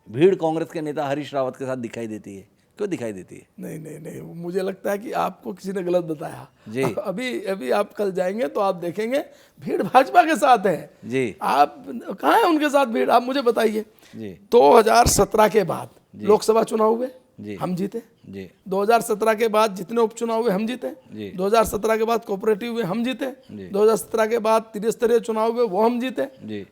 Speaker 1: भीड़ कांग्रेस के नेता हरीश रावत के साथ दिखाई देती है। क्यों दिखाई देती है?
Speaker 2: नहीं नहीं नहीं, मुझे लगता है कि आपको किसी ने गलत बताया
Speaker 1: जी।
Speaker 2: अभी आप कल जाएंगे तो आप देखेंगे भीड़ भाजपा के साथ है
Speaker 1: जी।
Speaker 2: आप कहाँ है उनके साथ भीड़, आप मुझे बताइए।
Speaker 1: जी।
Speaker 2: 2017 के बाद लोकसभा चुनाव हुए,
Speaker 1: जी।
Speaker 2: हम जीते।
Speaker 1: जी।
Speaker 2: 2017 के बाद जितने उपचुनाव हुए हम जीते।
Speaker 1: जी।
Speaker 2: 2017 के बाद कोऑपरेटिव हुए हम जीते।
Speaker 1: जी।
Speaker 2: 2017 के बाद त्रिस्तरीय चुनाव हुए वो हम जीते।
Speaker 1: जी।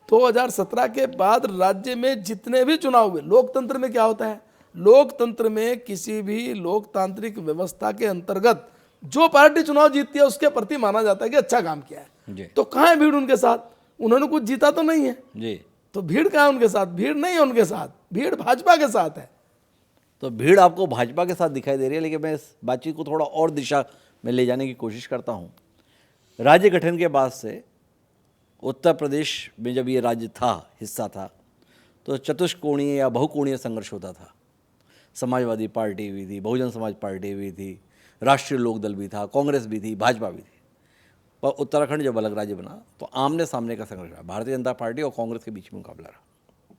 Speaker 2: 2017 के बाद राज्य में जितने भी चुनाव हुए, लोकतंत्र में क्या होता है, लोकतंत्र में किसी भी लोकतांत्रिक व्यवस्था के अंतर्गत जो पार्टी चुनाव जीतती है उसके प्रति माना जाता है कि अच्छा काम किया
Speaker 1: जी।
Speaker 2: है। तो कहाँ है भीड़ उनके साथ? उन्होंने कुछ जीता तो नहीं है,
Speaker 1: जी।
Speaker 2: तो भीड़ कहाँ है उनके साथ? भीड़ नहीं है उनके साथ, भीड़ भाजपा के साथ है।
Speaker 1: तो भीड़ आपको भाजपा के साथ दिखाई दे रही है, लेकिन मैं इस बातचीत को थोड़ा और दिशा में ले जाने की कोशिश करता हूँ। राज्य गठन के बाद से उत्तर प्रदेश में जब ये राज्य था, हिस्सा था, तो चतुष्कोणीय या बहुकोणीय संघर्ष होता था। समाजवादी पार्टी भी थी, बहुजन समाज पार्टी भी थी, राष्ट्रीय लोकदल भी था, कांग्रेस भी थी, भाजपा भी थी। पर उत्तराखंड जब अलग राज्य बना तो आमने सामने का संघर्ष रहा, भारतीय जनता पार्टी और कांग्रेस के बीच में मुकाबला रहा।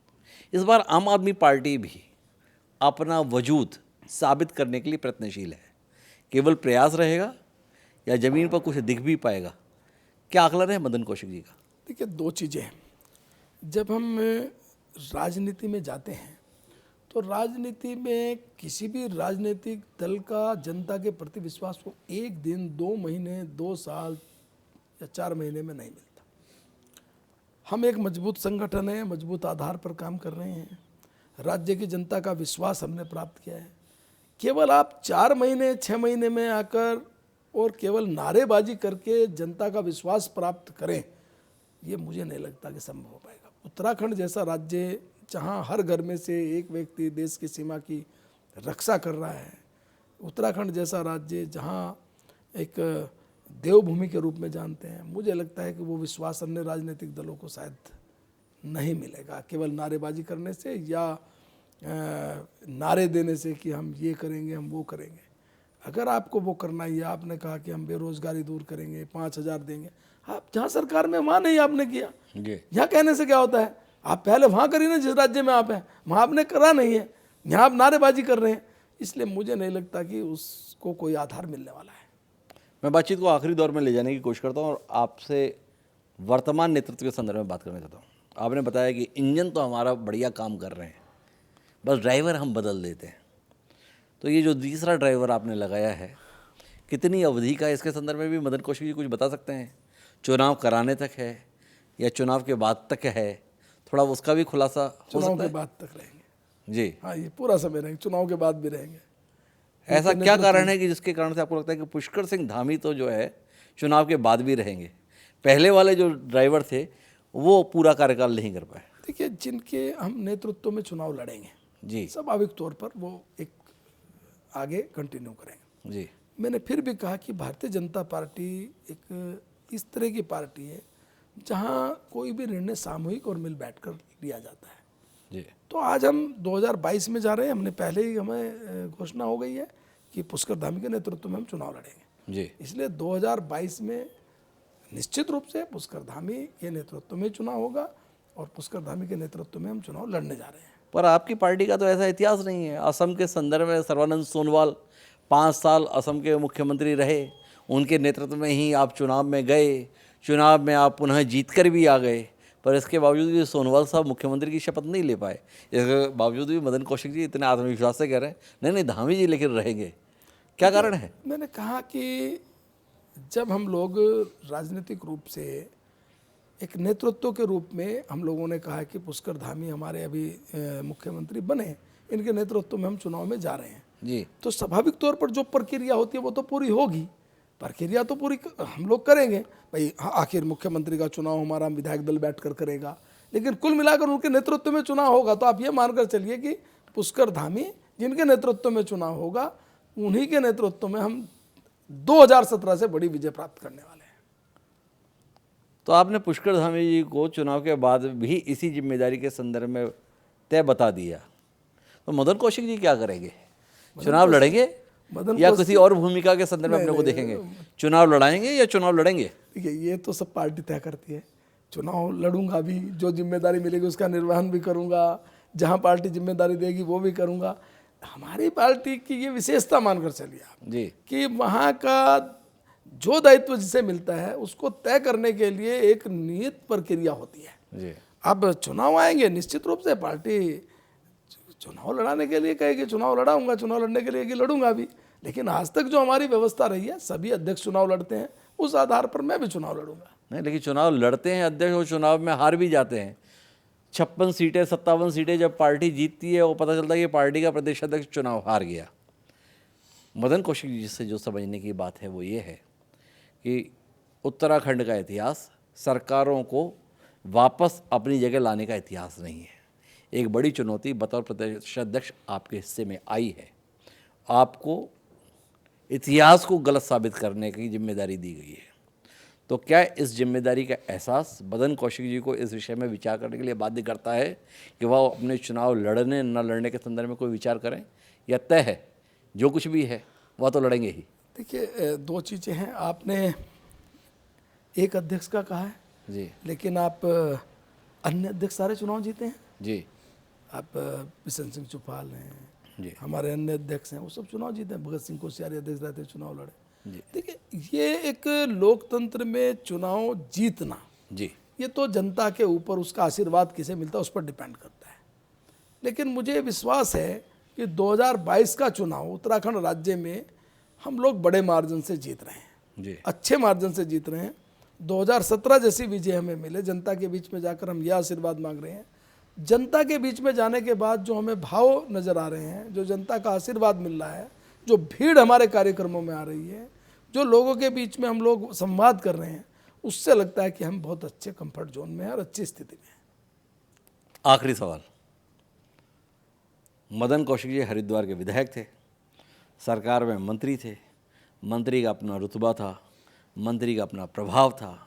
Speaker 1: इस बार आम आदमी पार्टी भी अपना वजूद साबित करने के लिए प्रयत्नशील है। केवल प्रयास रहेगा या ज़मीन पर कुछ दिख भी पाएगा? क्या आकलन है मदन कौशिक जी का?
Speaker 2: देखिए, दो चीज़ें हैं। जब हम राजनीति में जाते हैं तो राजनीति में किसी भी राजनीतिक दल का जनता के प्रति विश्वास को 1 दिन, 2 महीने, 2 साल या 4 महीने में नहीं मिलता। हम एक मजबूत संगठन है, मजबूत आधार पर काम कर रहे हैं, राज्य की जनता का विश्वास हमने प्राप्त किया है। केवल आप 4 महीने, 6 महीने में आकर और केवल नारेबाजी करके जनता का विश्वास प्राप्त करें, ये मुझे नहीं लगता कि संभव हो पाएगा। उत्तराखंड जैसा राज्य जहाँ हर घर में से एक व्यक्ति देश की सीमा की रक्षा कर रहा है, उत्तराखंड जैसा राज्य जहाँ एक देवभूमि के रूप में जानते हैं, मुझे लगता है कि वो विश्वास अन्य राजनीतिक दलों को शायद नहीं मिलेगा केवल नारेबाजी करने से या नारे देने से कि हम ये करेंगे, हम वो करेंगे। अगर आपको वो करना ही है, आपने कहा कि हम बेरोजगारी दूर करेंगे, 5,000 देंगे, आप जहाँ सरकार में वहाँ नहीं आपने किया। यहाँ कहने से क्या होता है? आप पहले वहाँ करिए ना जिस राज्य में आप हैं, वहाँ आपने करा नहीं है, यहाँ आप नारेबाजी कर रहे हैं। इसलिए मुझे नहीं लगता कि उसको कोई आधार मिलने वाला है।
Speaker 1: मैं बातचीत को आखिरी दौर में ले जाने की कोशिश करता हूँ और आपसे वर्तमान नेतृत्व के संदर्भ में बात करना चाहता हूँ। आपने बताया कि इंजन तो हमारा बढ़िया काम कर रहे हैं, बस ड्राइवर हम बदल देते हैं। तो ये जो तीसरा ड्राइवर आपने लगाया है, कितनी अवधि का है? इसके संदर्भ में भी मदन कौशिक जी कुछ बता सकते हैं? चुनाव कराने तक है या चुनाव के बाद तक है? थोड़ा उसका भी खुलासा हो
Speaker 2: चुनाव
Speaker 1: सकता
Speaker 2: के
Speaker 1: है?
Speaker 2: बाद तक रहेंगे
Speaker 1: जी।
Speaker 2: हाँ, ये पूरा समय रहेंगे, चुनाव के बाद भी रहेंगे।
Speaker 1: ऐसा क्या कारण है कि जिसके कारण से आपको लगता है कि पुष्कर सिंह धामी तो जो है चुनाव के बाद भी रहेंगे? पहले वाले जो ड्राइवर थे वो पूरा कार्यकाल नहीं कर पाए।
Speaker 2: देखिए, जिनके हम नेतृत्व में चुनाव लड़ेंगे
Speaker 1: जी।
Speaker 2: स्वाभाविक तौर पर वो एक आगे कंटिन्यू करेंगे।
Speaker 1: जी।
Speaker 2: मैंने फिर भी कहा कि भारतीय जनता पार्टी एक इस तरह की पार्टी है जहाँ कोई भी निर्णय सामूहिक और मिल बैठकर लिया जाता है।
Speaker 1: जी।
Speaker 2: तो आज हम 2022 में जा रहे हैं, हमने पहले ही हमें घोषणा हो गई है कि पुष्कर धामी के नेतृत्व में हम चुनाव लड़ेंगे।
Speaker 1: जी।
Speaker 2: इसलिए 2022 में निश्चित रूप से पुष्कर धामी के नेतृत्व में चुनाव होगा और पुष्कर धामी के नेतृत्व में हम चुनाव लड़ने जा रहे हैं।
Speaker 1: पर आपकी पार्टी का तो ऐसा इतिहास नहीं है। असम के संदर्भ में सर्बानंद सोनोवाल 5 साल असम के मुख्यमंत्री रहे, उनके नेतृत्व में ही आप चुनाव में गए, चुनाव में आप पुनः जीत कर भी आ गए, पर इसके बावजूद भी सोनोवाल साहब मुख्यमंत्री की शपथ नहीं ले पाए। इसके बावजूद भी मदन कौशिक जी इतने आत्मविश्वास से कह रहे हैं नहीं नहीं धामी जी लेकिन रहेंगे। क्या कारण है?
Speaker 2: मैंने कहा कि जब हम लोग राजनीतिक रूप से एक नेतृत्व के रूप में हम लोगों ने कहा कि पुष्कर धामी हमारे अभी मुख्यमंत्री बने, इनके नेतृत्व में हम चुनाव में जा रहे हैं
Speaker 1: जी।
Speaker 2: तो स्वाभाविक तौर पर जो प्रक्रिया होती है वो तो पूरी होगी, प्रक्रिया तो पूरी हम लोग करेंगे भाई। हाँ, आखिर मुख्यमंत्री का चुनाव हमारा विधायक दल बैठकर करेगा, लेकिन कुल मिलाकर उनके नेतृत्व में चुनाव होगा। तो आप ये मानकर चलिए कि पुष्कर धामी जिनके नेतृत्व में चुनाव होगा उन्हीं के नेतृत्व में हम 2017 से बड़ी विजय प्राप्त करने वाले हैं।
Speaker 1: तो आपने पुष्कर धामी जी को चुनाव के बाद भी इसी जिम्मेदारी के संदर्भ में तय बता दिया, तो मदन कौशिक जी क्या करेंगे? चुनाव लड़ेंगे या किसी और भूमिका के संदर्भ में अपने को देखेंगे? चुनाव लड़ाएंगे या चुनाव लड़ेंगे?
Speaker 2: देखिए, ये तो सब पार्टी तय करती है। चुनाव लड़ूंगा भी, जो जिम्मेदारी मिलेगी उसका निर्वहन भी करूंगा, जहां पार्टी जिम्मेदारी देगी वो भी करूंगा। हमारी पार्टी की ये विशेषता मानकर चलिए आप
Speaker 1: जी
Speaker 2: कि वहाँ का जो दायित्व जिसे मिलता है उसको तय करने के लिए एक नियत प्रक्रिया होती है।
Speaker 1: जी
Speaker 2: अब चुनाव आएंगे, निश्चित रूप से पार्टी चुनाव लड़ाने के लिए कहेगी चुनाव लड़ाऊंगा, चुनाव लड़ने के लिए कि लड़ूंगा भी। लेकिन आज तक जो हमारी व्यवस्था रही है, सभी अध्यक्ष चुनाव लड़ते हैं, उस आधार पर मैं भी चुनाव लड़ूंगा।
Speaker 1: नहीं, लेकिन चुनाव लड़ते हैं अध्यक्ष और चुनाव में हार भी जाते हैं। 56 सीटें 57 सीटें जब पार्टी जीतती है वो पता चलता है कि पार्टी का प्रदेश अध्यक्ष चुनाव हार गया। मदन कौशिक जी से जो समझने की बात है वो ये है कि उत्तराखंड का इतिहास सरकारों को वापस अपनी जगह लाने का इतिहास नहीं है। एक बड़ी चुनौती बतौर प्रदेश अध्यक्ष आपके हिस्से में आई है। आपको इतिहास को गलत साबित करने की जिम्मेदारी दी गई है। तो क्या इस जिम्मेदारी का एहसास मदन कौशिक जी को इस विषय में विचार करने के लिए बाध्य करता है कि वह अपने चुनाव लड़ने न लड़ने के संदर्भ में कोई विचार करें, या तय है जो कुछ भी है वह तो लड़ेंगे ही?
Speaker 2: देखिए, दो चीज़ें हैं। आपने एक अध्यक्ष का कहा है
Speaker 1: जी
Speaker 2: लेकिन आप अन्य अध्यक्ष सारे चुनाव जीते हैं।
Speaker 1: जी
Speaker 2: आप बिशन सिंह चुफाल हैं,
Speaker 1: जी
Speaker 2: हमारे अन्य अध्यक्ष हैं, वो सब चुनाव जीते हैं। भगत सिंह कोश्यारी अध्यक्ष रहते चुनाव लड़े।
Speaker 1: जी
Speaker 2: देखिए, ये एक लोकतंत्र में चुनाव जीतना,
Speaker 1: जी
Speaker 2: ये तो जनता के ऊपर उसका आशीर्वाद किसे मिलता है उस पर डिपेंड करता है। लेकिन मुझे विश्वास है कि 2022 का चुनाव उत्तराखंड राज्य में हम लोग बड़े मार्जिन से जीत रहे हैं,
Speaker 1: जी
Speaker 2: अच्छे मार्जिन से जीत रहे हैं। 2017 जैसी विजय हमें मिले, जनता के बीच में जाकर हम यह आशीर्वाद मांग रहे हैं। जनता के बीच में जाने के बाद जो हमें भाव नज़र आ रहे हैं, जो जनता का आशीर्वाद मिल रहा है, जो भीड़ हमारे कार्यक्रमों में आ रही है, जो लोगों के बीच में हम लोग संवाद कर रहे हैं, उससे लगता है कि हम बहुत अच्छे कंफर्ट जोन में हैं और अच्छी स्थिति में हैं।
Speaker 1: आखिरी सवाल। मदन कौशिक जी हरिद्वार के विधायक थे, सरकार में मंत्री थे, मंत्री का अपना रुतबा था, मंत्री का अपना प्रभाव था।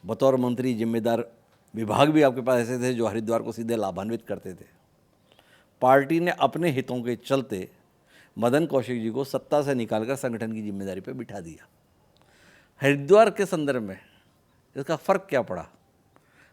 Speaker 1: बतौर मंत्री जिम्मेदार विभाग भी आपके पास ऐसे थे जो हरिद्वार को सीधे लाभान्वित करते थे। पार्टी ने अपने हितों के चलते मदन कौशिक जी को सत्ता से निकालकर संगठन की जिम्मेदारी पर बिठा दिया। हरिद्वार के संदर्भ में इसका फ़र्क क्या पड़ा?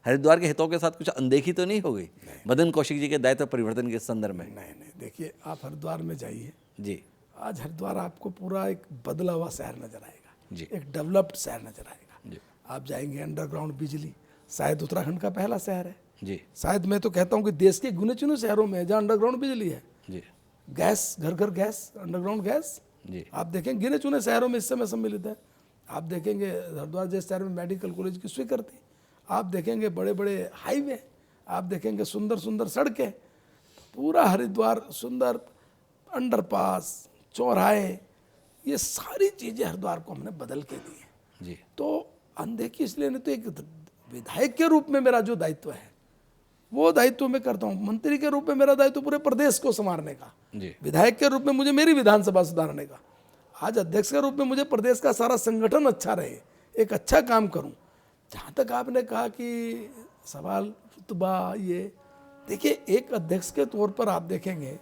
Speaker 1: हरिद्वार के हितों के साथ कुछ अनदेखी तो नहीं हो गई मदन कौशिक जी के दायित्व परिवर्तन के संदर्भ में?
Speaker 2: नहीं, देखिए, आप हरिद्वार में जाइए
Speaker 1: जी
Speaker 2: आज हरिद्वार आपको पूरा एक बदला हुआ शहर नजर आएगा,
Speaker 1: जी
Speaker 2: एक डेवलप्ड शहर नजर आएगा।
Speaker 1: जी
Speaker 2: आप जाएंगे, अंडरग्राउंड बिजली, शायद उत्तराखंड का पहला शहर है,
Speaker 1: जी
Speaker 2: शायद मैं तो कहता हूँ कि देश के गिने चुने शहरों में जहाँ अंडरग्राउंड बिजली है,
Speaker 1: जी
Speaker 2: गैस, घर घर गैस, अंडरग्राउंड गैस।
Speaker 1: जी
Speaker 2: आप देखेंगे गिने चुने शहरों में इस समय सम्मिलित है। आप देखेंगे हरिद्वार जैसे शहर में मेडिकल कॉलेज की स्वीकृति, आप देखेंगे बड़े बड़े हाईवे, आप देखेंगे सुंदर सुंदर सड़कें, पूरा हरिद्वार सुंदर, अंडरपास, चौराहे, ये सारी चीज़ें हरिद्वार को हमने बदल के दी हैं।
Speaker 1: जी
Speaker 2: तो अनदेखी इसलिए नहीं, तो एक विधायक के रूप में मेरा जो दायित्व है वो दायित्व मैं करता हूँ। मंत्री के रूप में मेरा दायित्व पूरे प्रदेश को संवारने का,
Speaker 1: जी
Speaker 2: विधायक के रूप में मुझे मेरी विधानसभा सुधारने का, आज अध्यक्ष के रूप में मुझे प्रदेश का सारा संगठन अच्छा रहे, एक अच्छा काम करूं। जहाँ तक आपने कहा कि सवाल रुतबा, ये देखिए, एक अध्यक्ष के तौर पर आप देखेंगे,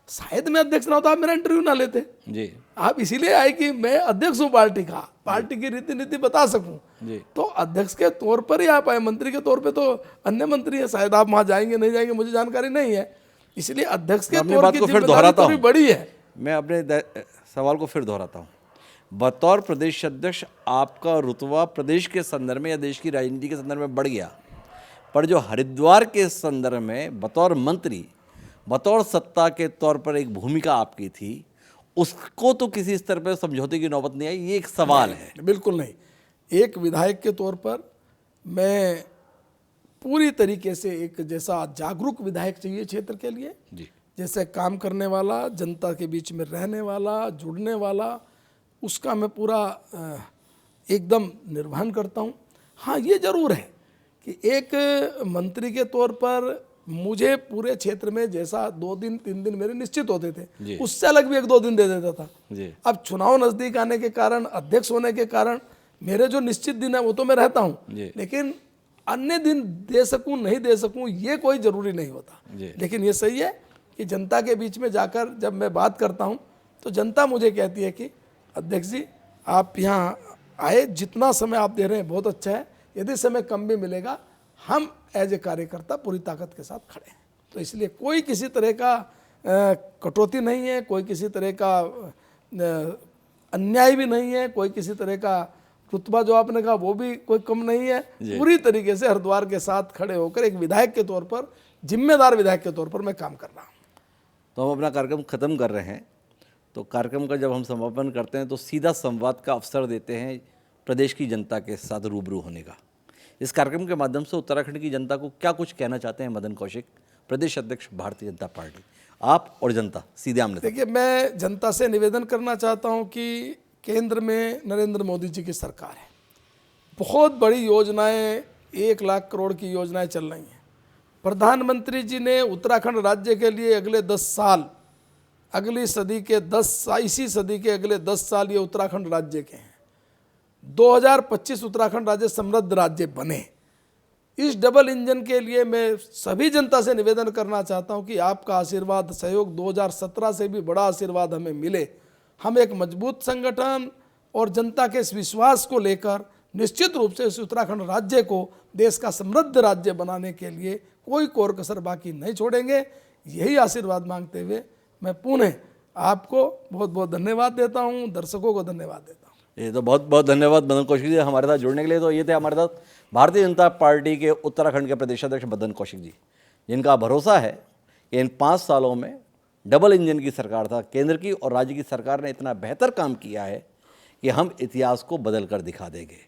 Speaker 2: शायद मैं अध्यक्ष ना होता आप मेरा इंटरव्यू ना लेते।
Speaker 1: जी
Speaker 2: आप इसीलिए आए कि मैं अध्यक्ष हूँ पार्टी का, पार्टी की रीति नीति बता सकूं।
Speaker 1: जी
Speaker 2: तो अध्यक्ष के तौर पर ही आप आए, मंत्री के तौर पे तो अन्य मंत्री है, शायद आप वहाँ जाएंगे नहीं जाएंगे मुझे जानकारी नहीं है। इसलिए अध्यक्ष के
Speaker 1: अपनी
Speaker 2: तौर
Speaker 1: बात
Speaker 2: की
Speaker 1: को फिर
Speaker 2: जिम्मेदारी
Speaker 1: दोहराता
Speaker 2: थोड़ी
Speaker 1: हूं।
Speaker 2: बड़ी है।
Speaker 1: मैं अपने सवाल को फिर दोहराता हूँ। बतौर प्रदेश अध्यक्ष आपका रुतबा प्रदेश के संदर्भ में या देश की राजनीति के संदर्भ में बढ़ गया, पर जो हरिद्वार के संदर्भ में बतौर मंत्री, बतौर सत्ता के तौर पर एक भूमिका आपकी थी, उसको तो किसी स्तर पर समझौते की नौबत नहीं आई। ये एक सवाल है।
Speaker 2: बिल्कुल नहीं। एक विधायक के तौर पर मैं पूरी तरीके से एक जैसा जागरूक विधायक चाहिए क्षेत्र के लिए,
Speaker 1: जी
Speaker 2: जैसे काम करने वाला, जनता के बीच में रहने वाला, जुड़ने वाला, उसका मैं पूरा एकदम निर्वहन करता हूँ। हाँ, ये जरूर है कि एक मंत्री के तौर पर मुझे पूरे क्षेत्र में जैसा 2 दिन 3 दिन मेरे निश्चित होते
Speaker 1: जी।
Speaker 2: थे, उससे अलग भी 1-2 दिन दे देता था।
Speaker 1: जी
Speaker 2: अब चुनाव नजदीक आने के कारण, अध्यक्ष होने के कारण मेरे जो निश्चित दिन है वो तो मैं रहता हूँ,
Speaker 1: जी।
Speaker 2: लेकिन अन्य दिन दे सकूं नहीं दे सकूं ये कोई जरूरी नहीं होता।
Speaker 1: जी।
Speaker 2: लेकिन ये सही है कि जनता के बीच में जाकर जब मैं बात करता हूं तो जनता मुझे कहती है कि अध्यक्ष जी आप यहाँ आए, जितना समय आप दे रहे हैं बहुत अच्छा है, यदि समय कम भी मिलेगा हम एज ए कार्यकर्ता पूरी ताकत के साथ खड़े हैं। तो इसलिए कोई किसी तरह का कटौती नहीं है, कोई किसी तरह का अन्याय भी नहीं है, कोई किसी तरह का रुतबा जो आपने कहा वो भी कोई कम नहीं है। पूरी तरीके से हरिद्वार के साथ खड़े होकर एक विधायक के तौर पर, जिम्मेदार विधायक के तौर पर मैं काम कर रहा हूँ।
Speaker 1: तो हम अपना कार्यक्रम ख़त्म कर रहे हैं, तो कार्यक्रम का जब हम समापन करते हैं तो सीधा संवाद का अवसर देते हैं प्रदेश की जनता के साथ रूबरू होने का। इस कार्यक्रम के माध्यम से उत्तराखंड की जनता को क्या कुछ कहना चाहते हैं मदन कौशिक, प्रदेश अध्यक्ष भारतीय जनता पार्टी, आप और जनता सीधे आमने सामने?
Speaker 2: देखिए, मैं जनता से निवेदन करना चाहता हूँ कि केंद्र में नरेंद्र मोदी जी की सरकार है, बहुत बड़ी योजनाएं, 1 लाख करोड़ की योजनाएं चल रही हैं। प्रधानमंत्री जी ने उत्तराखंड राज्य के लिए अगले 10 साल, अगली सदी के 10 इसी सदी के अगले 10 साल ये उत्तराखंड राज्य के हैं। 2025 उत्तराखंड राज्य समृद्ध राज्य बने। इस डबल इंजन के लिए मैं सभी जनता से निवेदन करना चाहता हूं कि आपका आशीर्वाद, सहयोग 2017 से भी बड़ा आशीर्वाद हमें मिले। हम एक मजबूत संगठन और जनता के इस विश्वास को लेकर निश्चित रूप से इस उत्तराखंड राज्य को देश का समृद्ध राज्य बनाने के लिए कोई कोर कसर बाकी नहीं छोड़ेंगे। यही आशीर्वाद मांगते हुए मैं पुनः आपको बहुत बहुत धन्यवाद देता हूं, दर्शकों को धन्यवाद देता हूं।
Speaker 1: ये तो बहुत बहुत धन्यवाद मदन कौशिक जी हमारे साथ जुड़ने के लिए। तो ये थे हमारे साथ भारतीय जनता पार्टी के उत्तराखंड के प्रदेश अध्यक्ष मदन कौशिक जी, जिनका भरोसा है कि इन 5 सालों में डबल इंजन की सरकार था, केंद्र की और राज्य की सरकार ने इतना बेहतर काम किया है कि हम इतिहास को बदल कर दिखा देंगे।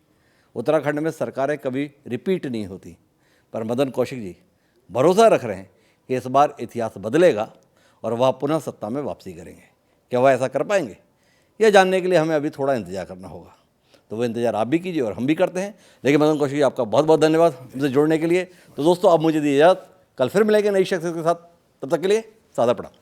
Speaker 1: उत्तराखंड में सरकारें कभी रिपीट नहीं होती, पर मदन कौशिक जी भरोसा रख रहे हैं कि इस बार इतिहास बदलेगा और वह पुनः सत्ता में वापसी करेंगे। क्या वह ऐसा कर पाएंगे, यह जानने के लिए हमें अभी थोड़ा इंतजार करना होगा। तो वो इंतजार आप भी कीजिए और हम भी करते हैं। लेकिन मदन कौशिक जी, आपका बहुत बहुत धन्यवाद हमसे जुड़ने के लिए। तो दोस्तों, अब मुझे दी इजाज़त, कल फिर मिलेंगे नई शख्सियत के साथ। तब तक के लिए सादा प्रणाम।